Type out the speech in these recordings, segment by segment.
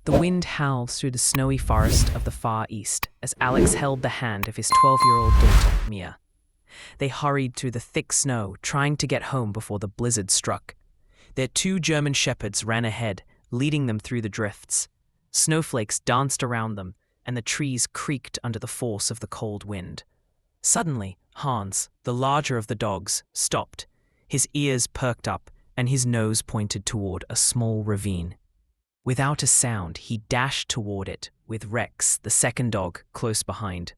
The wind howled through the snowy forest of the far east as Alex held the hand of his 12-year-old daughter, Mia. They hurried through the thick snow, trying to get home before the blizzard struck. Their two German shepherds ran ahead, leading them through the drifts. Snowflakes danced around them, and the trees creaked under the force of the cold wind. Suddenly, Hans, the larger of the dogs, stopped. His ears perked up, and his nose pointed toward a small ravine. Without a sound, he dashed toward it, with Rex, the second dog, close behind.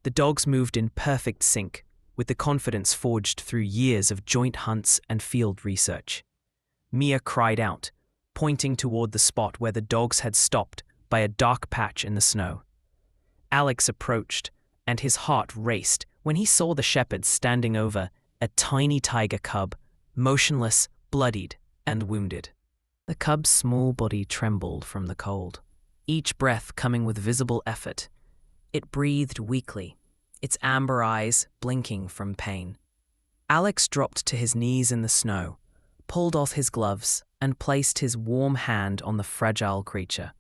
The dogs moved in perfect sync, with the confidence forged through years of joint hunts and field research. Mia cried out, pointing toward the spot where the dogs had stopped by a dark patch in the snow. Alex approached, and his heart raced when he saw the shepherds standing over a tiny tiger cub, motionless, bloodied, and wounded. The cub's small body trembled from the cold, each breath coming with visible effort. It breathed weakly, its amber eyes blinking from pain. Alex dropped to his knees in the snow, pulled off his gloves, and placed his warm hand on the fragile creature.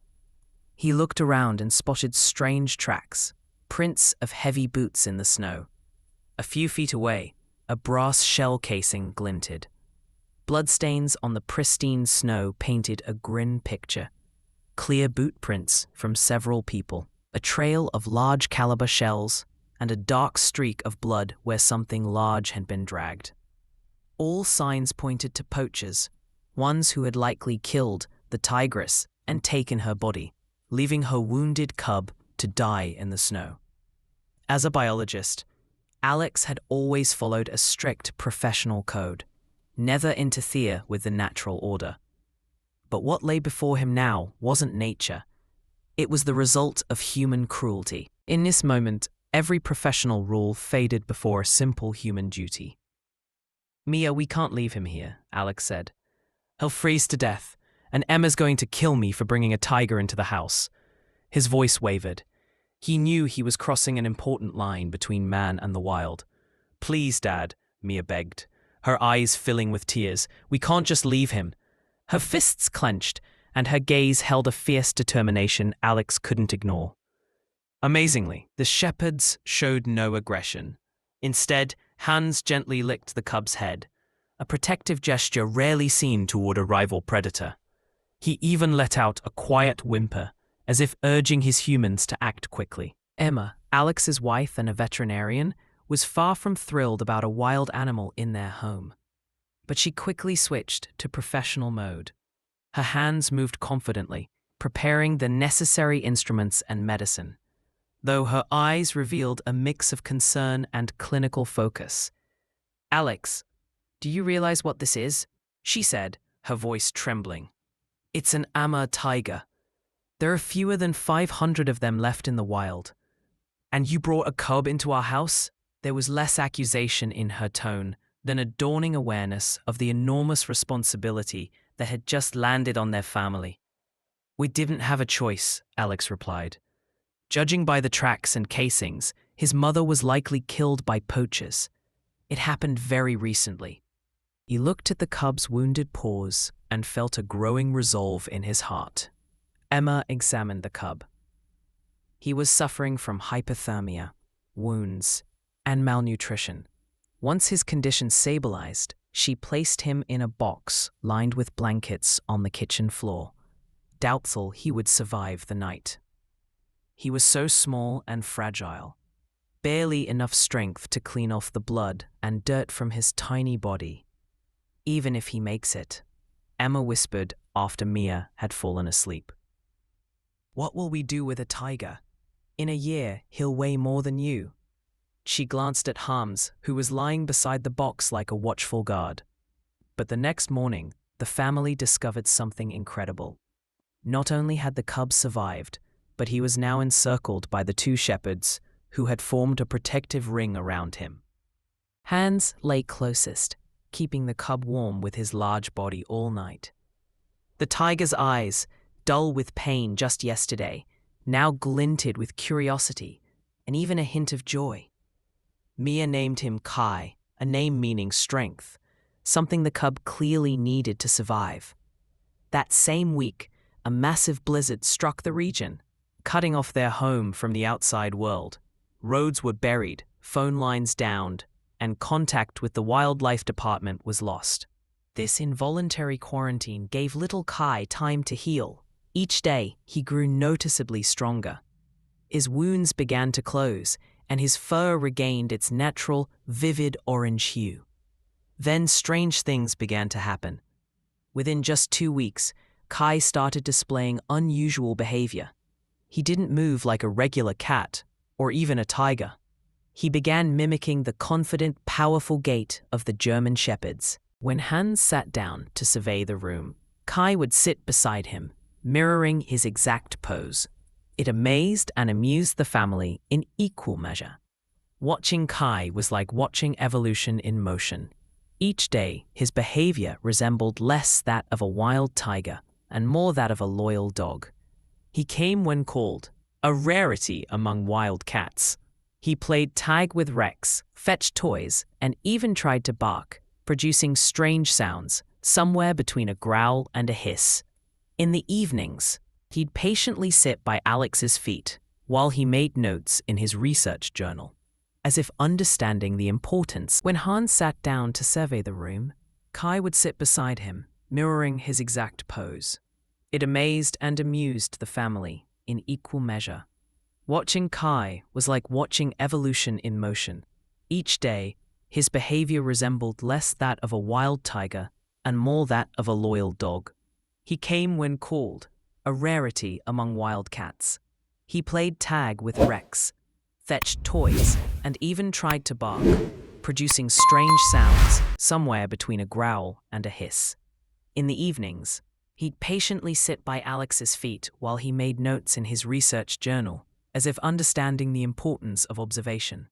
He looked around and spotted strange tracks, prints of heavy boots in the snow. A few feet away, a brass shell casing glinted. Bloodstains on the pristine snow painted a grim picture. Clear boot prints from several people, a trail of large caliber shells, and a dark streak of blood where something large had been dragged. All signs pointed to poachers, ones who had likely killed the tigress and taken her body, leaving her wounded cub to die in the snow. As a biologist, Alex had always followed a strict professional code. Never interfere with the natural order. But what lay before him now wasn't nature. It was the result of human cruelty. In this moment, every professional rule faded before a simple human duty. "Mia, we can't leave him here," Alex said. "He'll freeze to death, and Emma's going to kill me for bringing a tiger into the house." His voice wavered. He knew he was crossing an important line between man and the wild. "Please, Dad," Mia begged, her eyes filling with tears. "We can't just leave him." Her fists clenched, and her gaze held a fierce determination Alex couldn't ignore. Amazingly, the shepherds showed no aggression. Instead, Hans gently licked the cub's head, a protective gesture rarely seen toward a rival predator. He even let out a quiet whimper, as if urging his humans to act quickly. Emma, Alex's wife and a veterinarian, was far from thrilled about a wild animal in their home. But she quickly switched to professional mode. Her hands moved confidently, preparing the necessary instruments and medicine, though her eyes revealed a mix of concern and clinical focus. "Alex, do you realize what this is?" she said, her voice trembling. "It's an Amma tiger. There are fewer than 500 of them left in the wild. And you brought a cub into our house?" There was less accusation in her tone than a dawning awareness of the enormous responsibility that had just landed on their family. "We didn't have a choice," Alex replied. Judging by the tracks and casings, his mother was likely killed by poachers. It happened very recently. He looked at the cub's wounded paws and felt a growing resolve in his heart. Emma examined the cub. He was suffering from hypothermia, wounds, and malnutrition. Once his condition stabilized, she placed him in a box lined with blankets on the kitchen floor, doubtful he would survive the night. He was so small and fragile, barely enough strength to clean off the blood and dirt from his tiny body. "Even if he makes it," Emma whispered after Mia had fallen asleep. "What will we do with a tiger? In a year, he'll weigh more than you." She glanced at Hans, who was lying beside the box like a watchful guard. But the next morning, the family discovered something incredible. Not only had the cub survived, but he was now encircled by the two shepherds, who had formed a protective ring around him. Hans lay closest, keeping the cub warm with his large body all night. The tiger's eyes, dull with pain just yesterday, now glinted with curiosity and even a hint of joy. Mia named him Kai, a name meaning strength, something the cub clearly needed to survive. That same week, a massive blizzard struck the region, cutting off their home from the outside world. Roads were buried, phone lines downed, and contact with the wildlife department was lost. This involuntary quarantine gave little Kai time to heal. Each day, he grew noticeably stronger. His wounds began to close, and his fur regained its natural, vivid orange hue. Then strange things began to happen. Within just 2 weeks, Kai started displaying unusual behavior. He didn't move like a regular cat, or even a tiger. He began mimicking the confident, powerful gait of the German shepherds. When Hans sat down to survey the room, Kai would sit beside him, mirroring his exact pose. It amazed and amused the family in equal measure. Watching Kai was like watching evolution in motion. Each day, his behavior resembled less that of a wild tiger and more that of a loyal dog. He came when called, a rarity among wild cats. He played tag with Rex, fetched toys, and even tried to bark, producing strange sounds, somewhere between a growl and a hiss. In the evenings, he'd patiently sit by Alex's feet while he made notes in his research journal, as if understanding the importance. When Hans sat down to survey the room, Kai would sit beside him, mirroring his exact pose. It amazed and amused the family in equal measure. Watching Kai was like watching evolution in motion. Each day, his behavior resembled less that of a wild tiger and more that of a loyal dog. He came when called, a rarity among wild cats. He played tag with Rex, fetched toys, and even tried to bark, producing strange sounds somewhere between a growl and a hiss. In the evenings, he'd patiently sit by Alex's feet while he made notes in his research journal, as if understanding the importance of observation.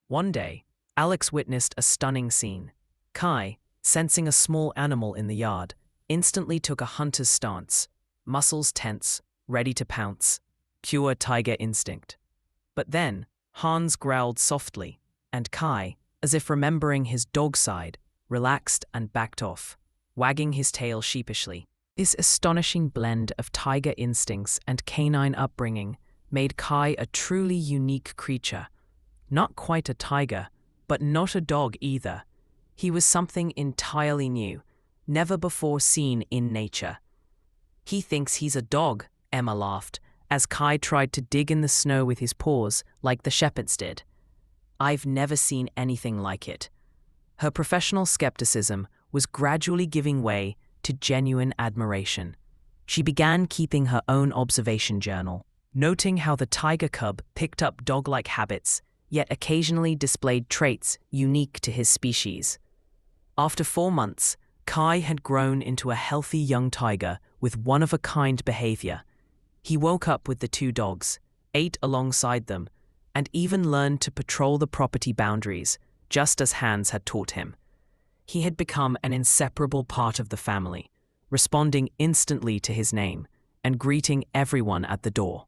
One day, Alex witnessed a stunning scene. Kai, sensing a small animal in the yard, instantly took a hunter's stance, muscles tense, ready to pounce. Pure tiger instinct. But then, Hans growled softly, and Kai, as if remembering his dog side, relaxed and backed off, wagging his tail sheepishly. This astonishing blend of tiger instincts and canine upbringing made Kai a truly unique creature. Not quite a tiger, but not a dog either. He was something entirely new, never before seen in nature. "He thinks he's a dog," Emma laughed, as Kai tried to dig in the snow with his paws like the shepherds did. "I've never seen anything like it." Her professional skepticism was gradually giving way to genuine admiration. She began keeping her own observation journal, noting how the tiger cub picked up dog-like habits, yet occasionally displayed traits unique to his species. After 4 months, Kai had grown into a healthy young tiger with one-of-a-kind behavior. He woke up with the 2 dogs, ate alongside them, and even learned to patrol the property boundaries, just as Hans had taught him. He had become an inseparable part of the family, responding instantly to his name and greeting everyone at the door.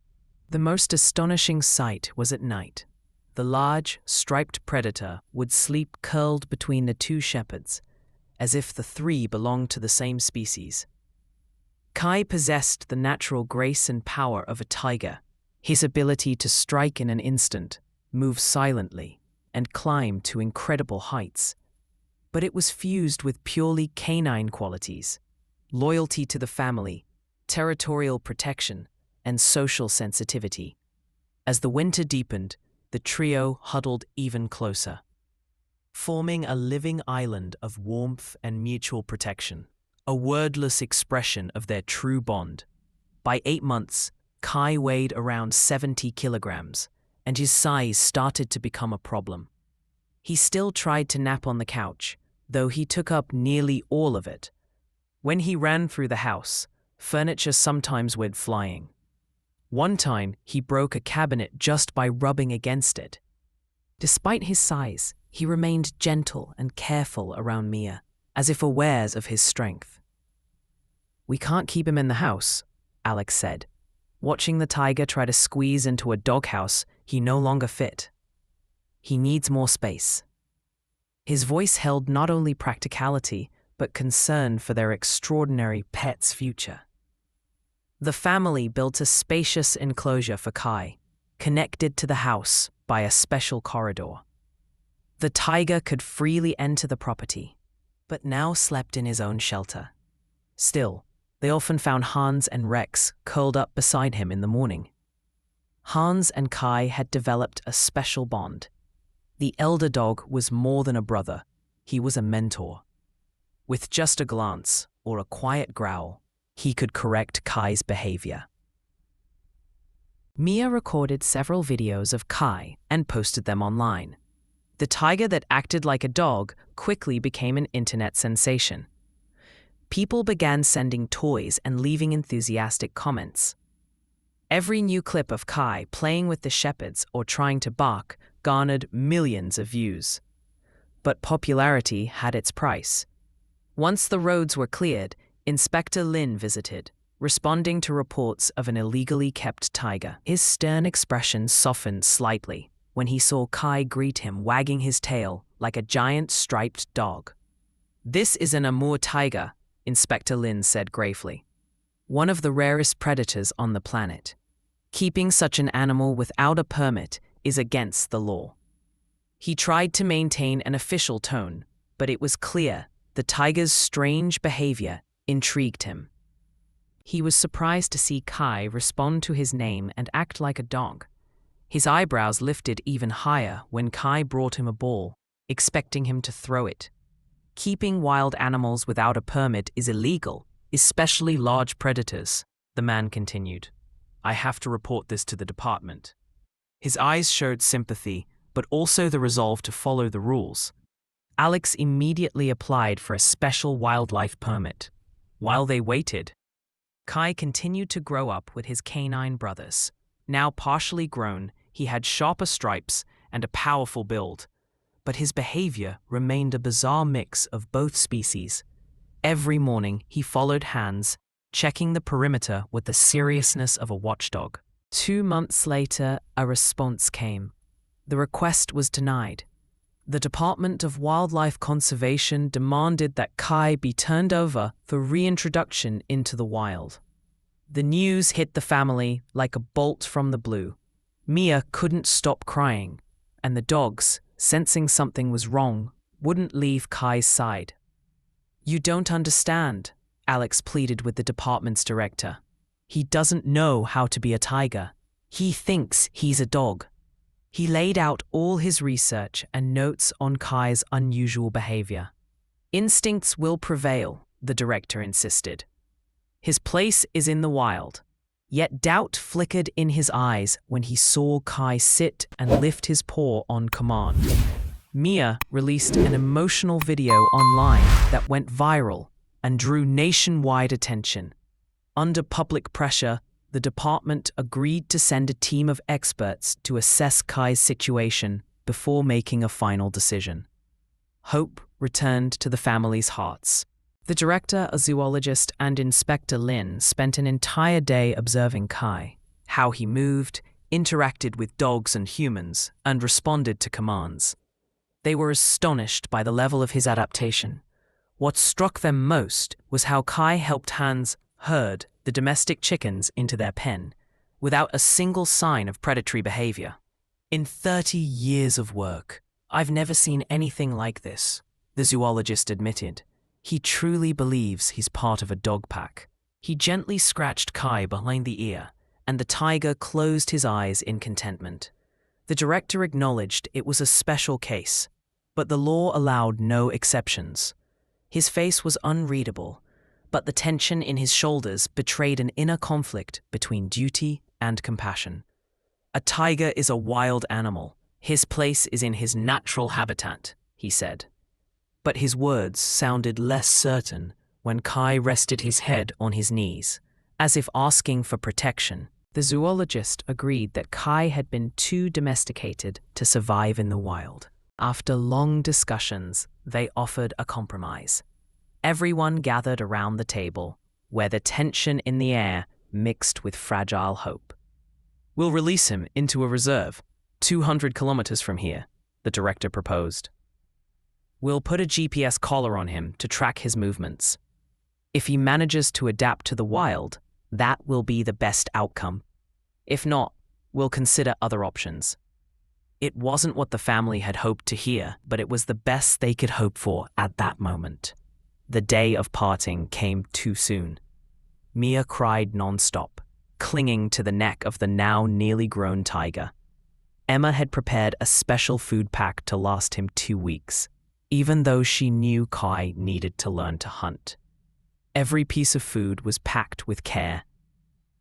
The most astonishing sight was at night. The large, striped predator would sleep curled between the 2 shepherds, as if the 3 belonged to the same species. Kai possessed the natural grace and power of a tiger, his ability to strike in an instant, move silently, and climb to incredible heights. But it was fused with purely canine qualities: loyalty to the family, territorial protection, and social sensitivity. As the winter deepened, the trio huddled even closer, forming a living island of warmth and mutual protection, a wordless expression of their true bond. By 8 months, Kai weighed around 70 kilograms, and his size started to become a problem. He still tried to nap on the couch, though he took up nearly all of it. When he ran through the house, furniture sometimes went flying. One time, he broke a cabinet just by rubbing against it. Despite his size, he remained gentle and careful around Mia, as if aware of his strength. "We can't keep him in the house," Alex said, watching the tiger try to squeeze into a doghouse he no longer fit. "He needs more space." His voice held not only practicality, but concern for their extraordinary pet's future. The family built a spacious enclosure for Kai, connected to the house by a special corridor. The tiger could freely enter the property, but now slept in his own shelter. Still, they often found Hans and Rex curled up beside him in the morning. Hans and Kai had developed a special bond. The elder dog was more than a brother, he was a mentor. With just a glance or a quiet growl, he could correct Kai's behavior. Mia recorded several videos of Kai and posted them online. The tiger that acted like a dog quickly became an internet sensation. People began sending toys and leaving enthusiastic comments. Every new clip of Kai playing with the shepherds or trying to bark garnered millions of views. But popularity had its price. Once the roads were cleared, Inspector Lin visited, responding to reports of an illegally kept tiger. His stern expression softened slightly when he saw Kai greet him, wagging his tail like a giant striped dog. "This is an Amur tiger," Inspector Lin said gravely. "One of the rarest predators on the planet. Keeping such an animal without a permit is against the law." He tried to maintain an official tone, but it was clear the tiger's strange behavior intrigued him. He was surprised to see Kai respond to his name and act like a dog. His eyebrows lifted even higher when Kai brought him a ball, expecting him to throw it. "Keeping wild animals without a permit is illegal, especially large predators," the man continued. "I have to report this to the department." His eyes showed sympathy, but also the resolve to follow the rules. Alex immediately applied for a special wildlife permit. While they waited, Kai continued to grow up with his canine brothers. Now partially grown, he had sharper stripes and a powerful build, but his behavior remained a bizarre mix of both species. Every morning he followed Hans, checking the perimeter with the seriousness of a watchdog. 2 months later, a response came. The request was denied. The Department of Wildlife Conservation demanded that Kai be turned over for reintroduction into the wild. The news hit the family like a bolt from the blue. Mia couldn't stop crying, and the dogs, sensing something was wrong, wouldn't leave Kai's side. "You don't understand," Alex pleaded with the department's director. "He doesn't know how to be a tiger. He thinks he's a dog." He laid out all his research and notes on Kai's unusual behavior. "Instincts will prevail," the director insisted. "His place is in the wild." Yet doubt flickered in his eyes when he saw Kai sit and lift his paw on command. Mia released an emotional video online that went viral and drew nationwide attention. Under public pressure, the department agreed to send a team of experts to assess Kai's situation before making a final decision. Hope returned to the family's hearts. The director, a zoologist, and Inspector Lin spent an entire day observing Kai, how he moved, interacted with dogs and humans, and responded to commands. They were astonished by the level of his adaptation. What struck them most was how Kai helped Hans herd the domestic chickens into their pen, without a single sign of predatory behavior. "In 30 years of work, I've never seen anything like this," the zoologist admitted. He truly believes he's part of a dog pack. He gently scratched Kai behind the ear, and the tiger closed his eyes in contentment. The director acknowledged it was a special case, but the law allowed no exceptions. His face was unreadable, but the tension in his shoulders betrayed an inner conflict between duty and compassion. "A tiger is a wild animal. His place is in his natural habitat," he said. But his words sounded less certain when Kai rested his head on his knees, as if asking for protection. The zoologist agreed that Kai had been too domesticated to survive in the wild. After long discussions, they offered a compromise. Everyone gathered around the table, where the tension in the air mixed with fragile hope. "We'll release him into a reserve, 200 kilometers from here," the director proposed. "We'll put a GPS collar on him to track his movements. If he manages to adapt to the wild, That will be the best outcome. If not, we'll consider other options. It wasn't what the family had hoped to hear, but it was the best they could hope for at that moment. The day of parting came too soon. Mia cried nonstop, clinging to the neck of the now nearly grown tiger. Emma had prepared a special food pack to last him 2 weeks, even though she knew Kai needed to learn to hunt. Every piece of food was packed with care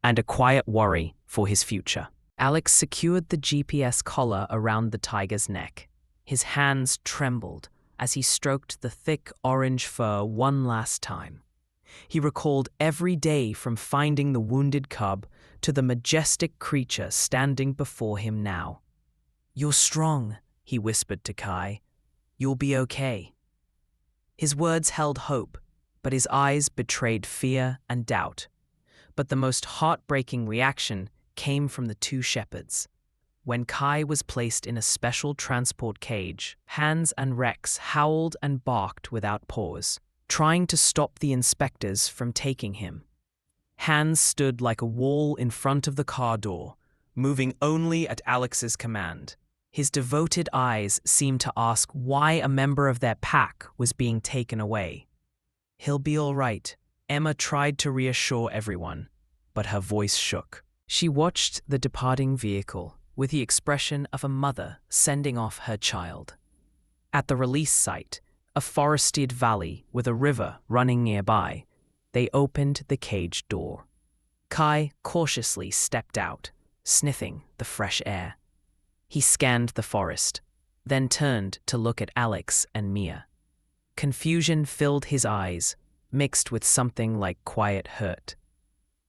and a quiet worry for his future. Alex secured the GPS collar around the tiger's neck. His hands trembled as he stroked the thick orange fur one last time. He recalled every day from finding the wounded cub to the majestic creature standing before him now. "You're strong," he whispered to Kai. "You'll be okay." His words held hope, but his eyes betrayed fear and doubt. But the most heartbreaking reaction came from the 2 shepherds. When Kai was placed in a special transport cage, Hans and Rex howled and barked without pause, trying to stop the inspectors from taking him. Hans stood like a wall in front of the car door, moving only at Alex's command. His devoted eyes seemed to ask why a member of their pack was being taken away. "He'll be all right," Emma tried to reassure everyone, but her voice shook. She watched the departing vehicle with the expression of a mother sending off her child. At the release site, a forested valley with a river running nearby, they opened the cage door. Kai cautiously stepped out, sniffing the fresh air. He scanned the forest, then turned to look at Alex and Mia. Confusion filled his eyes, mixed with something like quiet hurt.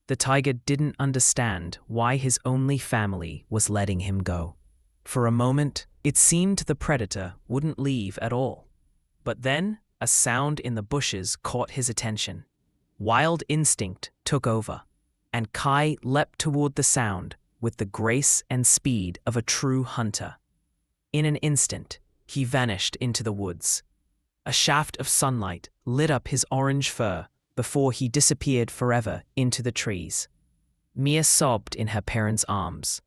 The tiger didn't understand why his only family was letting him go. For a moment, it seemed the predator wouldn't leave at all. But then, a sound in the bushes caught his attention. Wild instinct took over, and Kai leapt toward the sound with the grace and speed of a true hunter. In an instant, he vanished into the woods. A shaft of sunlight lit up his orange fur before he disappeared forever into the trees. Mia sobbed in her parents' arms.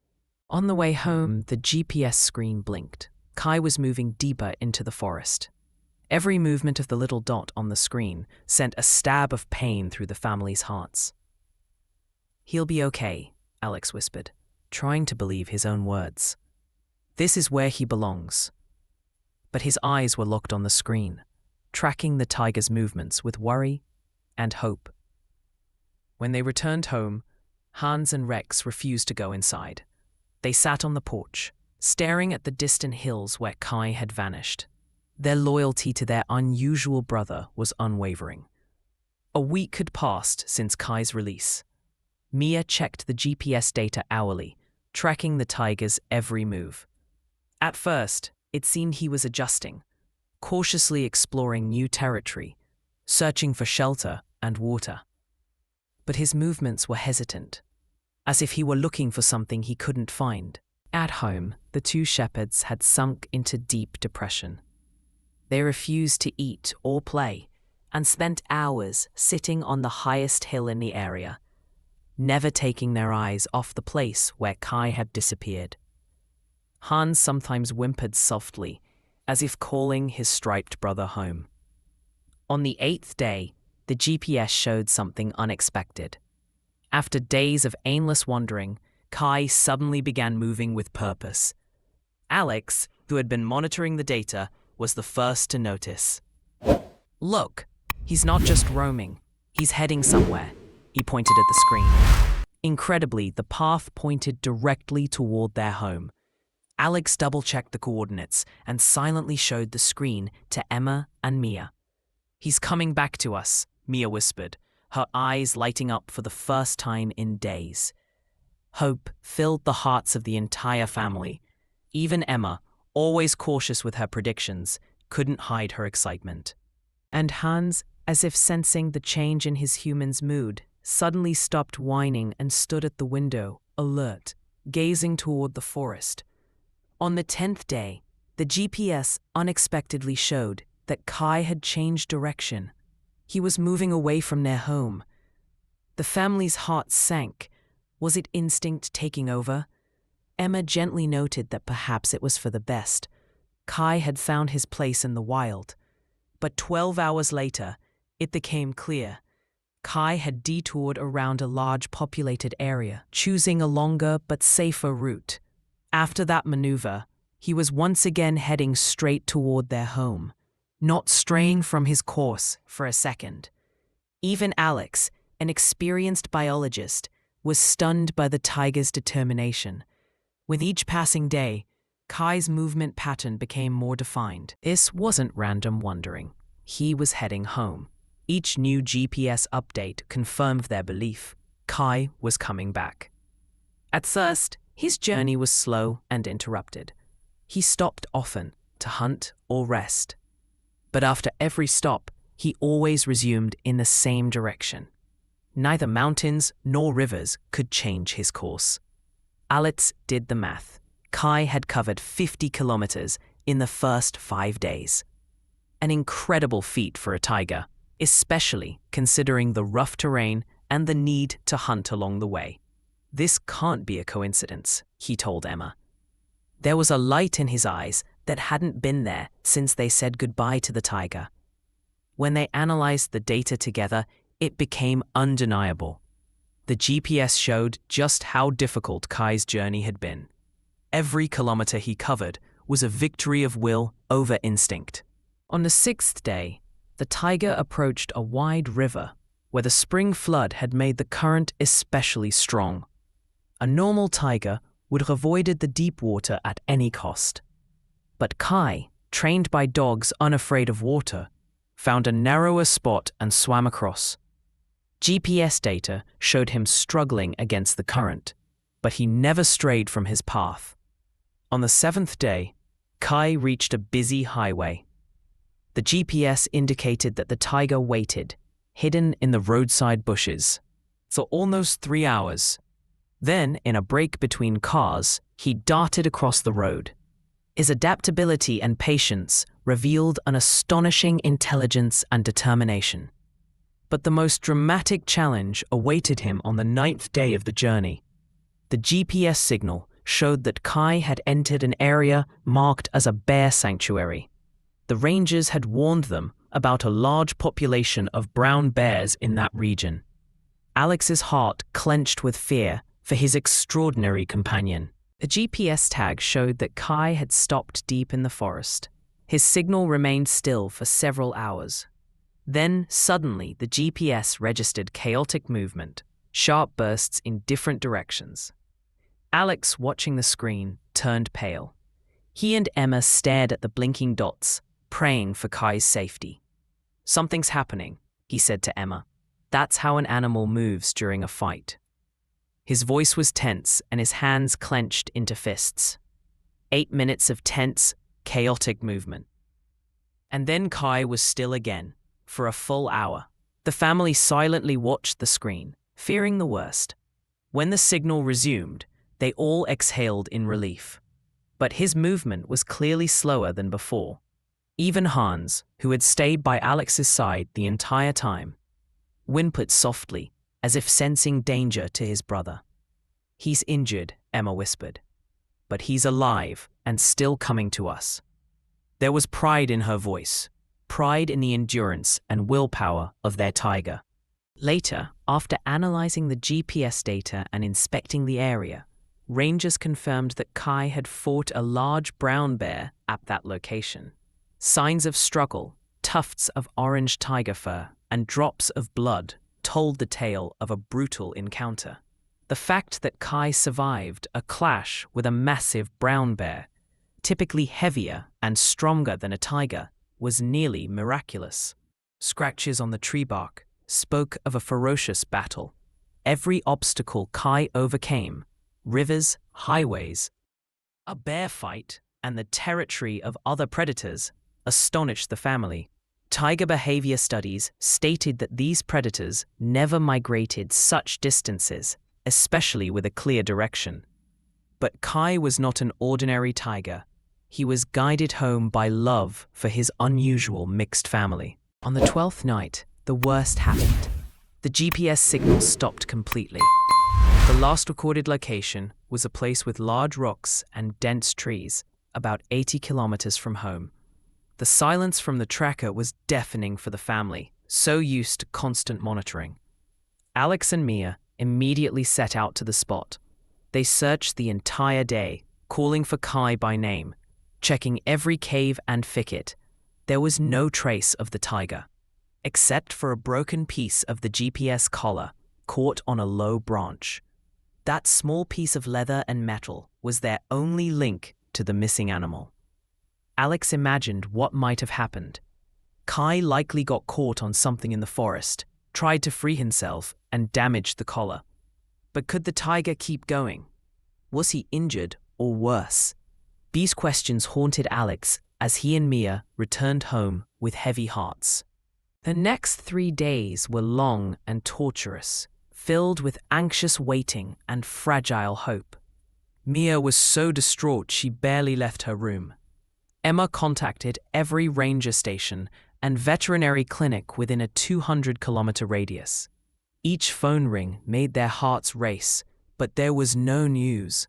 On the way home, the GPS screen blinked. Kai was moving deeper into the forest. Every movement of the little dot on the screen sent a stab of pain through the family's hearts. "He'll be okay," Alex whispered, trying to believe his own words. "This is where he belongs." But his eyes were locked on the screen, tracking the tiger's movements with worry and hope. When they returned home, Hans and Rex refused to go inside. They sat on the porch, staring at the distant hills where Kai had vanished. Their loyalty to their unusual brother was unwavering. A week had passed since Kai's release. Mia checked the GPS data hourly, tracking the tiger's every move. At first, it seemed he was adjusting, cautiously exploring new territory, searching for shelter and water. But his movements were hesitant, as if he were looking for something he couldn't find. At home, the 2 shepherds had sunk into deep depression. They refused to eat or play and spent hours sitting on the highest hill in the area, never taking their eyes off the place where Kai had disappeared. Hans sometimes whimpered softly, as if calling his striped brother home. On the 8th day, the GPS showed something unexpected. After days of aimless wandering, Kai suddenly began moving with purpose. Alex, who had been monitoring the data, was the first to notice. "Look, he's not just roaming, he's heading somewhere," he pointed at the screen. Incredibly, the path pointed directly toward their home. Alex double-checked the coordinates and silently showed the screen to Emma and Mia. "He's coming back to us," Mia whispered, her eyes lighting up for the first time in days. Hope filled the hearts of the entire family. Even Emma, always cautious with her predictions, couldn't hide her excitement. And Hans, as if sensing the change in his human's mood, suddenly stopped whining and stood at the window, alert, gazing toward the forest. On the 10th day, the GPS unexpectedly showed that Kai had changed direction. He was moving away from their home. The family's hearts sank. Was it instinct taking over? Emma gently noted that perhaps it was for the best. Kai had found his place in the wild. But 12 hours later, it became clear. Kai had detoured around a large populated area, choosing a longer but safer route. After that maneuver, he was once again heading straight toward their home, not straying from his course for a second. Even Alex, an experienced biologist, was stunned by the tiger's determination. With each passing day, Kai's movement pattern became more defined. This wasn't random wandering. He was heading home. Each new GPS update confirmed their belief. Kai was coming back. At first, his journey was slow and interrupted. He stopped often to hunt or rest. But after every stop, he always resumed in the same direction. Neither mountains nor rivers could change his course. Alex did the math. Kai had covered 50 kilometers in the first 5 days. An incredible feat for a tiger, especially considering the rough terrain and the need to hunt along the way. This can't be a coincidence, he told Emma. There was a light in his eyes that hadn't been there since they said goodbye to the tiger. When they analyzed the data together, it became undeniable. The GPS showed just how difficult Kai's journey had been. Every kilometer he covered was a victory of will over instinct. On the 6th day, the tiger approached a wide river where the spring flood had made the current especially strong. A normal tiger would have avoided the deep water at any cost. But Kai, trained by dogs unafraid of water, found a narrower spot and swam across. GPS data showed him struggling against the current, but he never strayed from his path. On the 7th day, Kai reached a busy highway. The GPS indicated that the tiger waited, hidden in the roadside bushes, for almost 3 hours. Then, in a break between cars, he darted across the road. His adaptability and patience revealed an astonishing intelligence and determination. But the most dramatic challenge awaited him on the 9th day of the journey. The GPS signal showed that Kai had entered an area marked as a bear sanctuary. The rangers had warned them about a large population of brown bears in that region. Alex's heart clenched with fear for his extraordinary companion. The GPS tag showed that Kai had stopped deep in the forest. His signal remained still for several hours. Then, suddenly, the GPS registered chaotic movement, sharp bursts in different directions. Alex, watching the screen, turned pale. He and Emma stared at the blinking dots, praying for Kai's safety. "Something's happening," he said to Emma. "That's how an animal moves during a fight." His voice was tense and his hands clenched into fists. 8 minutes of tense, chaotic movement. And then Kai was still again. For a full hour, the family silently watched the screen, fearing the worst. When the signal resumed, they all exhaled in relief. But his movement was clearly slower than before. Even Hans, who had stayed by Alex's side the entire time, whimpered softly, as if sensing danger to his brother. "He's injured," Emma whispered. "But he's alive and still coming to us." There was pride in her voice. Pride in the endurance and willpower of their tiger. Later, after analyzing the GPS data and inspecting the area, rangers confirmed that Kai had fought a large brown bear at that location. Signs of struggle, tufts of orange tiger fur, and drops of blood told the tale of a brutal encounter. The fact that Kai survived a clash with a massive brown bear, typically heavier and stronger than a tiger, was nearly miraculous. Scratches on the tree bark spoke of a ferocious battle. Every obstacle Kai overcame, rivers, highways, a bear fight, and the territory of other predators, astonished the family. Tiger behavior studies stated that these predators never migrated such distances, especially with a clear direction. But Kai was not an ordinary tiger. He was guided home by love for his unusual mixed family. On the 12th night, the worst happened. The GPS signal stopped completely. The last recorded location was a place with large rocks and dense trees, about 80 kilometers from home. The silence from the tracker was deafening for the family, so used to constant monitoring. Alex and Mia immediately set out to the spot. They searched the entire day, calling for Kai by name, checking every cave and thicket. There was no trace of the tiger, except for a broken piece of the GPS collar caught on a low branch. That small piece of leather and metal was their only link to the missing animal. Alex imagined what might have happened. Kai likely got caught on something in the forest, tried to free himself, and damaged the collar. But could the tiger keep going? Was he injured or worse? These questions haunted Alex as he and Mia returned home with heavy hearts. The next 3 days were long and torturous, filled with anxious waiting and fragile hope. Mia was so distraught she barely left her room. Emma contacted every ranger station and veterinary clinic within a 200-kilometer radius. Each phone ring made their hearts race, but there was no news.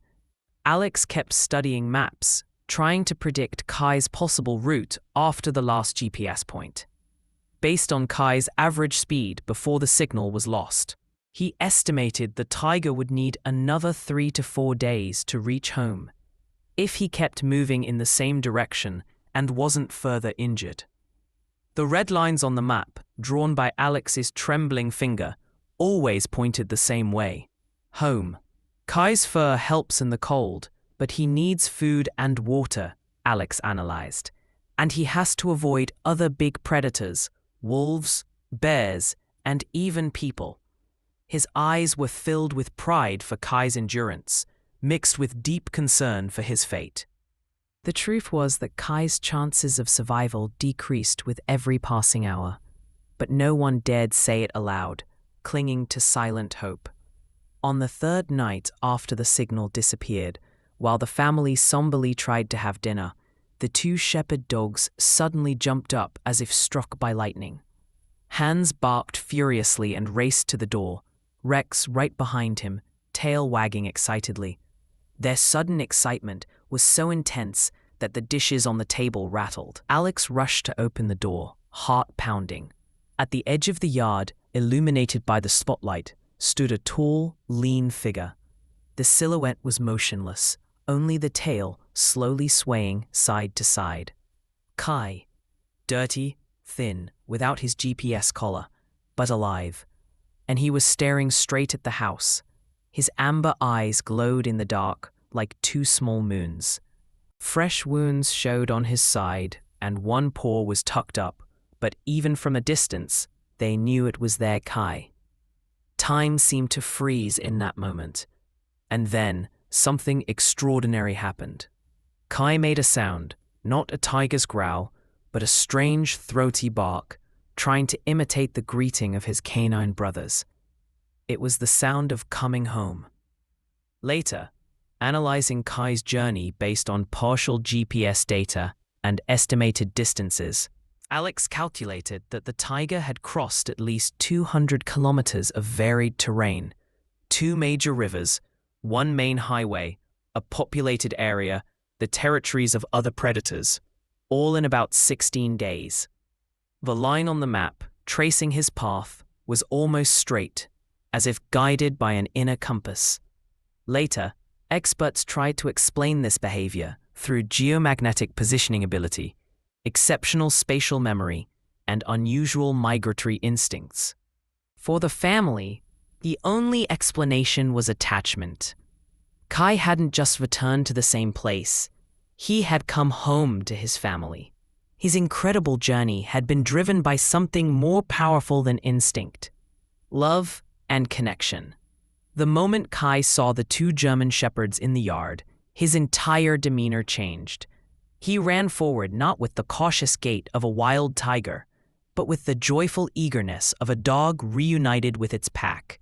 Alex kept studying maps, trying to predict Kai's possible route after the last GPS point. Based on Kai's average speed before the signal was lost, he estimated the tiger would need another 3 to 4 days to reach home, if he kept moving in the same direction and wasn't further injured. The red lines on the map, drawn by Alex's trembling finger, always pointed the same way: home. Kai's fur helps in the cold, but he needs food and water, Alex analyzed, and he has to avoid other big predators, wolves, bears, and even people. His eyes were filled with pride for Kai's endurance, mixed with deep concern for his fate. The truth was that Kai's chances of survival decreased with every passing hour, but no one dared say it aloud, clinging to silent hope. On the third night after the signal disappeared, while the family somberly tried to have dinner, the 2 shepherd dogs suddenly jumped up as if struck by lightning. Hans barked furiously and raced to the door, Rex right behind him, tail wagging excitedly. Their sudden excitement was so intense that the dishes on the table rattled. Alex rushed to open the door, heart pounding. At the edge of the yard, illuminated by the spotlight, stood a tall, lean figure. The silhouette was motionless, only the tail slowly swaying side to side. Kai, dirty, thin, without his GPS collar, but alive. And he was staring straight at the house. His amber eyes glowed in the dark like 2 small moons. Fresh wounds showed on his side, and one paw was tucked up, but even from a distance, they knew it was their Kai. Time seemed to freeze in that moment. And then, something extraordinary happened. Kai made a sound, not a tiger's growl, but a strange, throaty bark, trying to imitate the greeting of his canine brothers. It was the sound of coming home. Later, analyzing Kai's journey based on partial GPS data and estimated distances, Alex calculated that the tiger had crossed at least 200 kilometers of varied terrain, 2 major rivers, 1 main highway, a populated area, the territories of other predators, all in about 16 days. The line on the map, tracing his path, was almost straight, as if guided by an inner compass. Later, experts tried to explain this behavior through geomagnetic positioning ability, exceptional spatial memory, and unusual migratory instincts. For the family, the only explanation was attachment. Kai hadn't just returned to the same place. He had come home to his family. His incredible journey had been driven by something more powerful than instinct: love and connection. The moment Kai saw the 2 German shepherds in the yard, his entire demeanor changed. He ran forward not with the cautious gait of a wild tiger, but with the joyful eagerness of a dog reunited with its pack.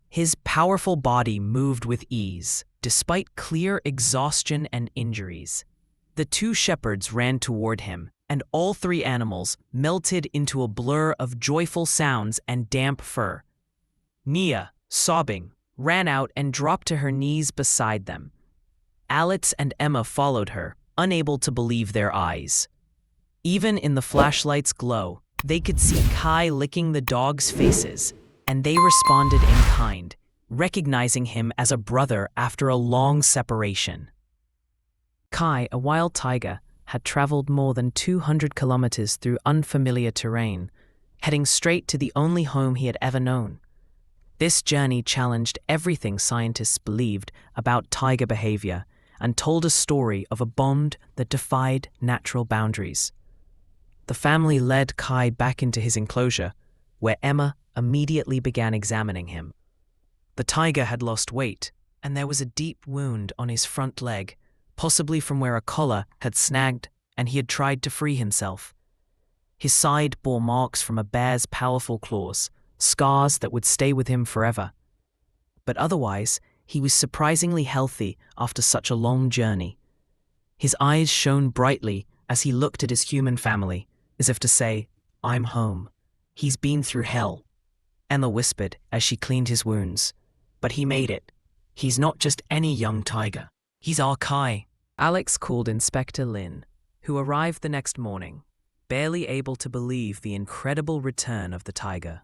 His powerful body moved with ease, despite clear exhaustion and injuries. The 2 shepherds ran toward him, and all 3 animals melted into a blur of joyful sounds and damp fur, Mia, sobbing, ran out and dropped to her knees beside them. Alex and Emma followed her, unable to believe their eyes. Even in the flashlight's glow, they could see Kai licking the dogs' faces, and they responded in kind, recognizing him as a brother after a long separation. Kai, a wild tiger, had traveled more than 200 kilometers through unfamiliar terrain, heading straight to the only home he had ever known. This journey challenged everything scientists believed about tiger behavior and told a story of a bond that defied natural boundaries. The family led Kai back into his enclosure, where Emma immediately began examining him. The tiger had lost weight, and there was a deep wound on his front leg, possibly from where a collar had snagged and he had tried to free himself. His side bore marks from a bear's powerful claws, scars that would stay with him forever. But otherwise, he was surprisingly healthy after such a long journey. His eyes shone brightly as he looked at his human family, as if to say, "I'm home. He's been through hell," Emma whispered as she cleaned his wounds. "But he made it. He's not just any young tiger. He's our Kai." Alex called Inspector Lin, who arrived the next morning, barely able to believe the incredible return of the tiger.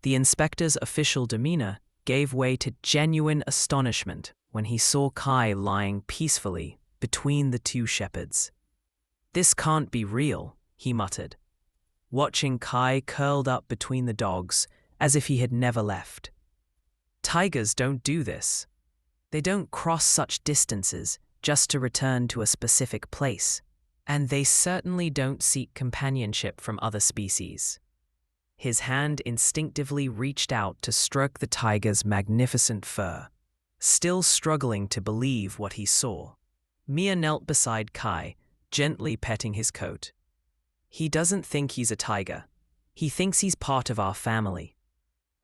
The inspector's official demeanor gave way to genuine astonishment when he saw Kai lying peacefully between the two shepherds. "This can't be real," he muttered, watching Kai curled up between the dogs as if he had never left. "Tigers don't do this. They don't cross such distances just to return to a specific place, and they certainly don't seek companionship from other species." His hand instinctively reached out to stroke the tiger's magnificent fur. Still struggling to believe what he saw, Mia knelt beside Kai, gently petting his coat. "He doesn't think he's a tiger. He thinks he's part of our family."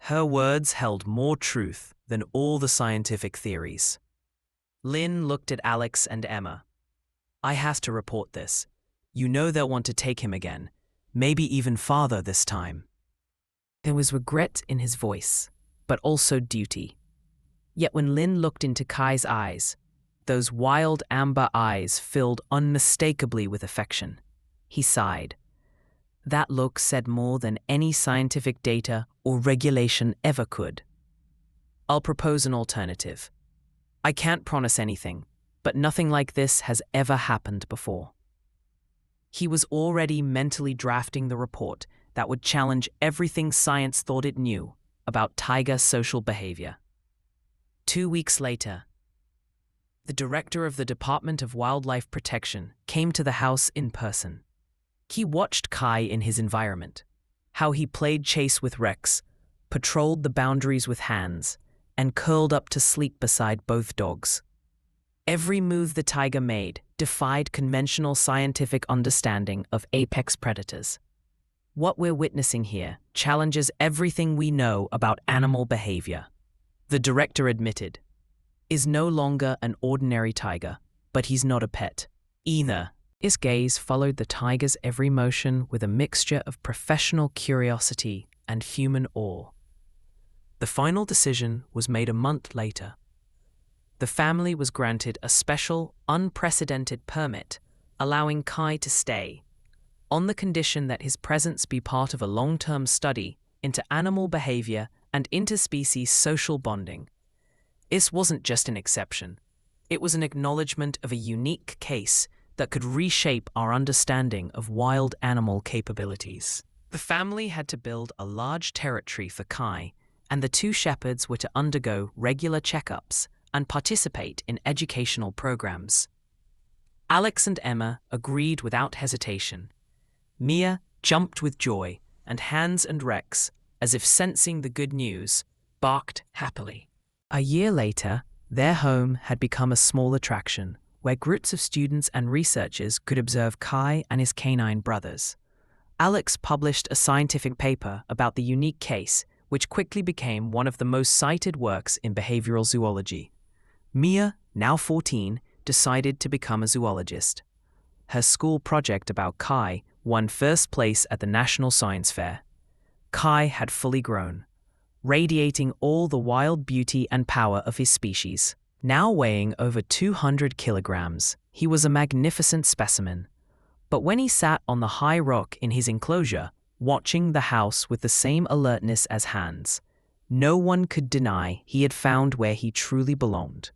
Her words held more truth than all the scientific theories. Lin looked at Alex and Emma. "I have to report this. You know they'll want to take him again, maybe even farther this time." There was regret in his voice, but also duty. Yet when Lin looked into Kai's eyes, those wild amber eyes filled unmistakably with affection. He sighed. That look said more than any scientific data or regulation ever could. "I'll propose an alternative. I can't promise anything, but nothing like this has ever happened before." He was already mentally drafting the report that would challenge everything science thought it knew about tiger social behavior. 2 weeks later, the director of the Department of Wildlife Protection came to the house in person. He watched Kai in his environment, how he played chase with Rex, patrolled the boundaries with hands, and curled up to sleep beside both dogs. Every move the tiger made defied conventional scientific understanding of apex predators. What we're witnessing here challenges everything we know about animal behavior, the director admitted. Is no longer an ordinary tiger, but he's not a pet either. His gaze followed the tiger's every motion with a mixture of professional curiosity and human awe. The final decision was made a month later. The family was granted a special, unprecedented permit, allowing Kai to stay, on the condition that his presence be part of a long-term study into animal behavior and interspecies social bonding. This wasn't just an exception. It was an acknowledgement of a unique case that could reshape our understanding of wild animal capabilities. The family had to build a large territory for Kai, and the two shepherds were to undergo regular checkups and participate in educational programs. Alex and Emma agreed without hesitation. Mia jumped with joy, and Hans and Rex, as if sensing the good news, barked happily. A year later, their home had become a small attraction, where groups of students and researchers could observe Kai and his canine brothers. Alex published a scientific paper about the unique case, which quickly became one of the most cited works in behavioral zoology. Mia, now 14, decided to become a zoologist. Her school project about Kai won first place at the National Science Fair. Kai had fully grown, radiating all the wild beauty and power of his species. Now weighing over 200 kilograms, he was a magnificent specimen. But when he sat on the high rock in his enclosure, watching the house with the same alertness as Hans, no one could deny he had found where he truly belonged.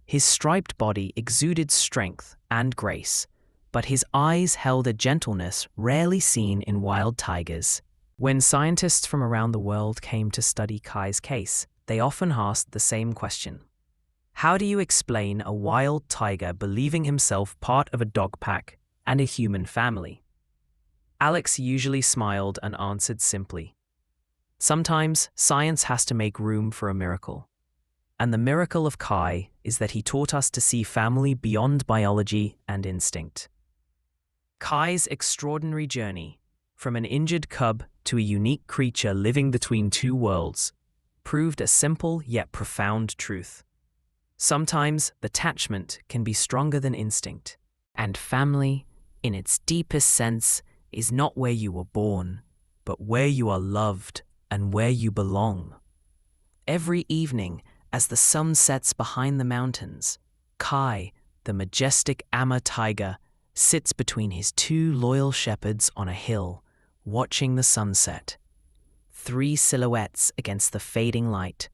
His striped body exuded strength and grace, but his eyes held a gentleness rarely seen in wild tigers. When scientists from around the world came to study Kai's case, they often asked the same question. How do you explain a wild tiger believing himself part of a dog pack and a human family? Alex usually smiled and answered simply. Sometimes science has to make room for a miracle. And the miracle of Kai is that he taught us to see family beyond biology and instinct. Kai's extraordinary journey, from an injured cub to a unique creature living between two worlds, proved a simple yet profound truth. Sometimes attachment can be stronger than instinct, and family, in its deepest sense, is not where you were born, but where you are loved and where you belong. Every evening, as the sun sets behind the mountains, Kai, the majestic Amma tiger, sits between his two loyal shepherds on a hill, watching the sunset. 3 silhouettes against the fading light,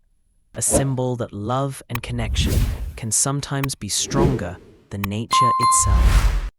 a symbol that love and connection can sometimes be stronger than nature itself.